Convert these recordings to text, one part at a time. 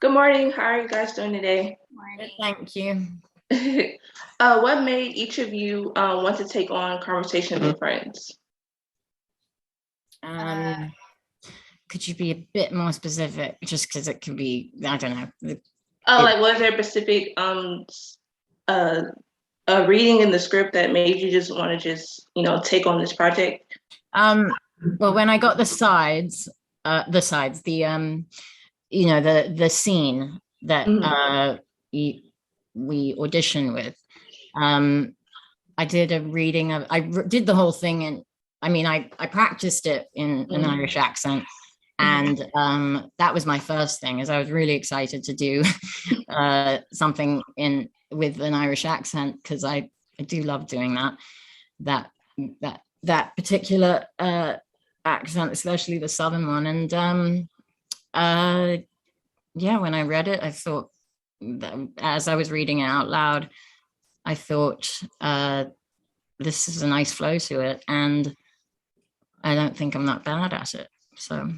Good morning. How are you guys doing today? Good, Morning. thank you. What made each of you want to take on conversations with friends? Um, could you be a bit more specific? Just because it can be, I don't know. Like was there a specific uh, reading in the script that made you just want to take on this project? Well, when I got the scene that we audition with, I did a reading of, did the whole thing, and I mean, I practiced it in an Irish accent, and that was my first thing, as I was really excited to do something with an Irish accent, because I do love doing that particular accent, especially the southern one. And yeah, when I read it, I thought, as I was reading it out loud, I thought, this is a nice flow to it, and I don't think I'm that bad at it. So,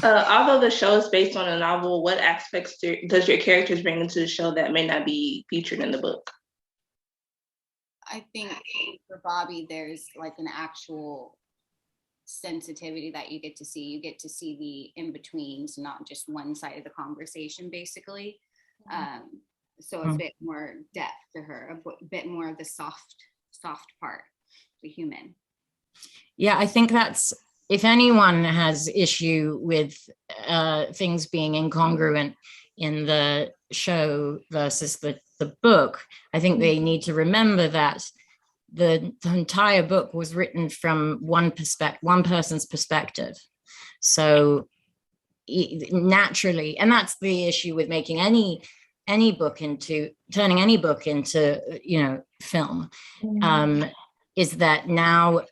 Although the show is based on a novel, what aspects does your characters bring into the show that may not be featured in the book? I think for Bobby, there's like an actual sensitivity that you get to see. You get to see the in-betweens, not just one side of the conversation, basically. So a bit more depth to her, a bit more of the soft part, the human. Yeah, I think that's, if anyone has issue with things being incongruent in the show versus the book, I think they need to remember that the entire book was written from one person's perspective. So naturally, and that's the issue with making turning any book into film, is that now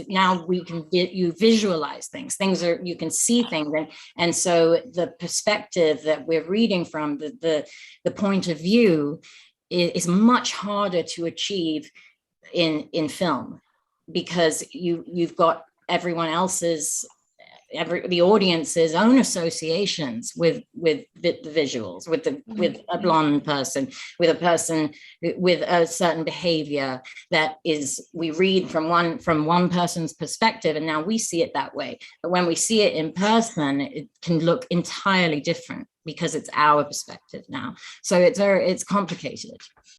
now we can get you visualize things you can see things, and so the perspective that we're reading from, the point of view, is much harder to achieve in film, because you've got everyone else's, the audience's own associations with the visuals, with a blonde person, with a person with a certain behavior that is, we read from one person's perspective, and now we see it that way. But when we see it in person, it can look entirely different, because it's our perspective now. So it's complicated.